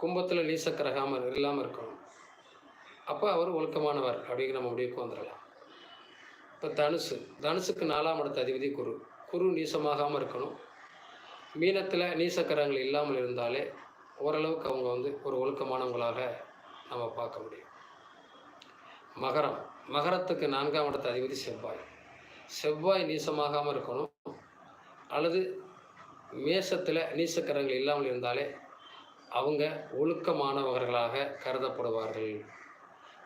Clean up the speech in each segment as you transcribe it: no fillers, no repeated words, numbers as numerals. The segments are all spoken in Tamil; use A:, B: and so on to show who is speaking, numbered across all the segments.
A: கும்பத்தில் நீசக்கிரகாமல் இல்லாமல் இருக்கணும். அப்போ அவர் ஒழுக்கமானவர் அப்படிங்கிற நம்ம முடிவுக்கு வந்துடலாம். இப்போ தனுசுக்கு 4ஆம் இடத்து அதிபதி குரு. குரு நீசமாகாமல் இருக்கணும். மீனத்தில் நீசக்கிரகங்கள் இல்லாமல் இருந்தாலே ஓரளவுக்கு அவங்க ஒரு ஒழுக்கமானவங்களாக நம்ம பார்க்க முடியும். மகரத்துக்கு 4ஆம் இடத்து அதிபதி செவ்வாய் நீசமாகாமல் இருக்கணும். அல்லது மேசத்தில் நீசக்கிரகங்கள் இல்லாமல் இருந்தாலே அவங்க ஒழுக்கமானவர்களாக கருதப்படுவார்கள்.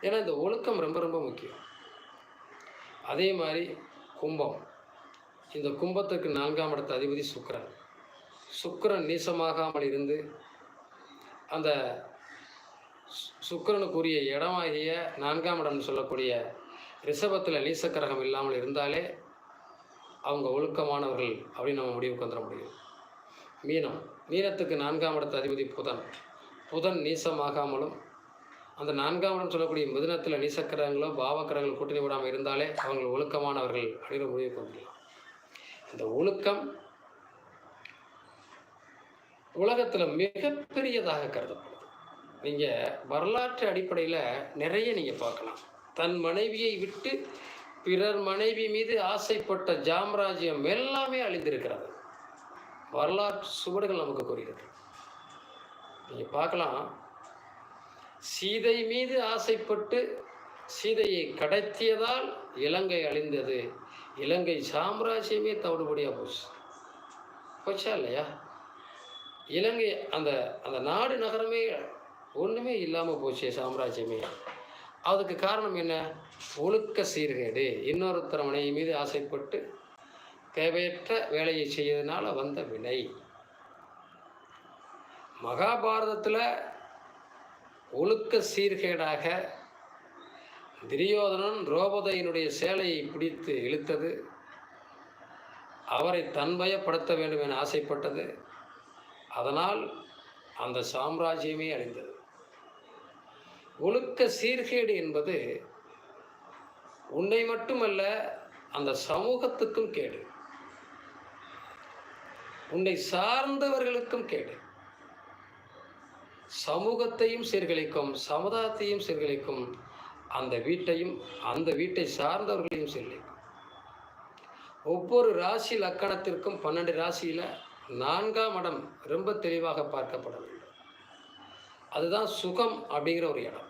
A: ஏன்னா இந்த ஒழுக்கம் ரொம்ப ரொம்ப முக்கியம். அதே மாதிரி கும்பம், இந்த கும்பத்துக்கு 4ஆம் இடத்து அதிபதி சுக்கிரன் நீசமாகாமல் இருந்து அந்த சுக்கிரனுக்குரிய இடமாகிய 4ஆம் இடம்னு சொல்லக்கூடிய ரிஷபத்தில் நீசக்கிரகம் இல்லாமல் இருந்தாலே அவங்க ஒழுக்கமானவர்கள் அப்படின்னு நம்ம முடிவுக்கு வந்துட முடியும். மீனத்துக்கு 4ஆம் இடத்து அதிபதி புதன் நீசமாகாமலும் அந்த 4ஆம் இடம் சொல்லக்கூடிய மிதுனத்தில் நீசக்கிரகங்களோ பாவக்கிரகங்கள் கூட்டணி விடாமல் இருந்தாலே அவங்க ஒழுக்கமானவர்கள் அப்படிங்கிற முடிவுக்கு வந்துடலாம். இந்த ஒழுக்கம் உலகத்தில் மிகப்பெரியதாக கருதப்படுது. நீங்கள் வரலாற்று அடிப்படையில் நிறைய நீங்கள் பார்க்கலாம். தன் மனைவியை விட்டு பிறர் மனைவி மீது ஆசைப்பட்ட சாம்ராஜ்யம் எல்லாமே அழிந்திருக்கிறது. வரலாற்று சுவடுகள் நமக்கு கூறுகிறது. நீங்கள் பார்க்கலாம், சீதை மீது ஆசைப்பட்டு சீதையை கடத்தியதால் இலங்கை அழிந்தது. இலங்கை சாம்ராஜ்யமே தவிடுபடியாக போச்சா இல்லையா? இலங்கை அந்த அந்த நாடு நகரமே ஒன்றுமே இல்லாமல் போச்சு, சாம்ராஜ்யமே. அதுக்கு காரணம் என்ன? ஒழுக்க சீர்கேடு. இன்னொருத்தர் மனைவி மீது ஆசைப்பட்டு தேவையற்ற வேலையை செய்யறதுனால வந்த வினை. மகாபாரதத்தில் ஒழுக்க சீர்கேடாக துரியோதனன் திரௌபதியினுடைய சேலையை பிடித்து இழுத்தது, அவரை தன்வயப்படுத்த வேண்டும் என ஆசைப்பட்டது. அதனால் அந்த சாம்ராஜ்யமே அழிந்தது. ஒழுக்க சீர்கேடு என்பது உன்னை மட்டுமல்ல, அந்த சமூகத்துக்கும் கேடு, உன்னை சார்ந்தவர்களுக்கும் கேடு. சமூகத்தையும் சீர்குலைக்கும், சமுதாயத்தையும் சீர்குலைக்கும், அந்த வீட்டை சார்ந்தவர்களையும் சீர்குலைக்கும். ஒவ்வொரு ராசி லக்கணத்திற்கும் 12 ராசியில் 4ஆம் இடம் ரொம்ப தெளிவாக பார்க்கப்பட வேண்டும். அதுதான் சுகம் அப்படிங்கிற ஒரு இடம்.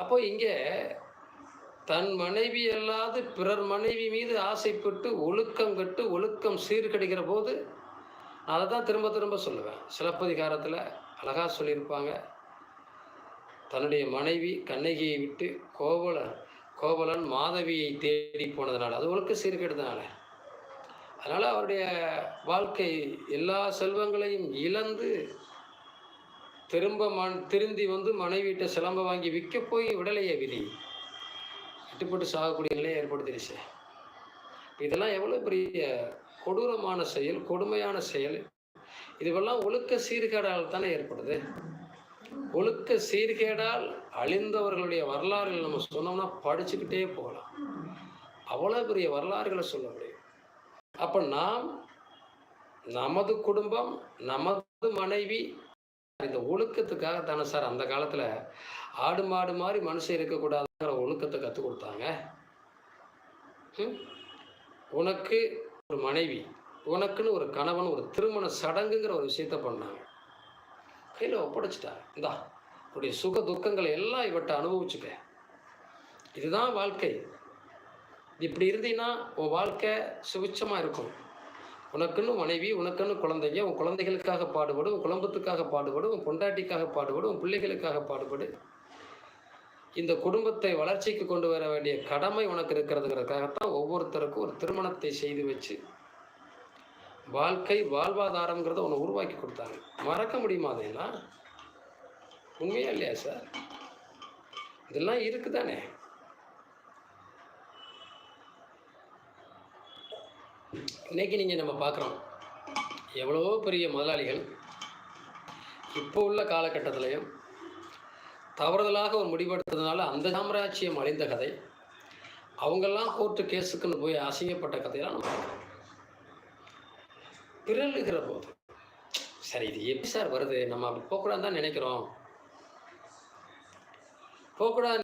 A: அப்போ இங்கே தன் மனைவி அல்லாது பிறர் மனைவி மீது ஆசைப்பட்டு ஒழுக்கம் கட்டு ஒழுக்கம் சீர்கெடுக்கிற போது, அதை தான் திரும்ப திரும்ப சொல்லுவேன். சிலப்பதிகாரத்தில் அழகாக சொல்லியிருப்பாங்க, தன்னுடைய மனைவி கண்ணகியை விட்டு கோவலன் மாதவியை தேடி போனதுனால, அது ஒழுக்க சீர்கெடுதனால, அதனால் அவருடைய வாழ்க்கை எல்லா செல்வங்களையும் இழந்து திருந்தி மனைவிட்ட சிலம்ப வாங்கி விற்க போய் விடலையே விதி, கட்டுப்பட்டு சாகக்கூடிய நிலையை ஏற்படுத்திடுச்சு. இதெல்லாம் எவ்வளோ பெரிய கொடூரமான செயல், கொடுமையான செயல். இதுவெல்லாம் ஒழுக்க சீர்கேடால் தானே ஏற்படுது. ஒழுக்க சீர்கேடால் அழிந்தவர்களுடைய வரலாறுகள் நம்ம சொன்னோம்னா படிச்சுக்கிட்டே போகலாம். அவ்வளோ பெரிய வரலாறுகளை சொல்ல முடியும். அப்போ நாம், நமது குடும்பம், நமது மனைவி, இந்த ஒழுக்கத்துக்காக தானே சார் அந்த காலத்தில் ஆடு மாடு மாதிரி மனுஷன் இருக்கக்கூடாதுங்கிற ஒழுக்கத்தை கற்றுக் கொடுத்தாங்க. உனக்கு ஒரு மனைவி, உனக்குன்னு ஒரு கணவன், ஒரு திருமண சடங்குங்கிற ஒரு விஷயத்த பண்ணாங்க. கையில் ஒப்படைச்சிட்டாங்க, இந்தா உன்னுடைய சுக துக்கங்களை எல்லாம் இவட்ட அனுபவிச்சுக்க, இதுதான் வாழ்க்கை, இப்படி இருந்தீங்கன்னா உன் வாழ்க்கை சுபிட்சமாக இருக்கும். உனக்குன்னு மனைவி, உனக்குன்னு குழந்தைங்க, உன் குழந்தைகளுக்காக பாடுபடு, உன் குடும்பத்துக்காக பாடுபடு, உன் பொண்டாட்டிக்காக பாடுபடு, உன் பிள்ளைகளுக்காக பாடுபடு. இந்த குடும்பத்தை வளர்ச்சிக்கு கொண்டு வர வேண்டிய கடமை உனக்கு இருக்கிறதுங்கிறதுக்காகத்தான் ஒவ்வொருத்தருக்கும் ஒரு திருமணத்தை செய்து வச்சு வாழ்வாதாரங்கிறத உன்னை உருவாக்கி கொடுத்தாங்க. மறக்க முடியுமா அதெல்லாம்? உண்மையா இல்லையா சார்? இதெல்லாம் இருக்குதானே? இன்னைக்கு நீங்கள் நம்ம பார்க்குறோம், எவ்வளவோ பெரிய முதலாளிகள் இப்போ உள்ள காலகட்டத்திலையும் தவறுதலாக ஒரு முடிவெடுத்ததுனால அந்த சாம்ராஜ்யம் அழிந்த கதை, அவங்கெல்லாம் கோர்ட்டு கேஸுக்குன்னு போய் அசிங்கப்பட்ட கதையெல்லாம் நம்ம பார்க்குறோம். பிறழுகிற போது சரி, இது எப்படி சார் வருது? நம்ம அப்படி போகக்கூடாதுன்னு தான் நினைக்கிறோம். போகக்கூடாது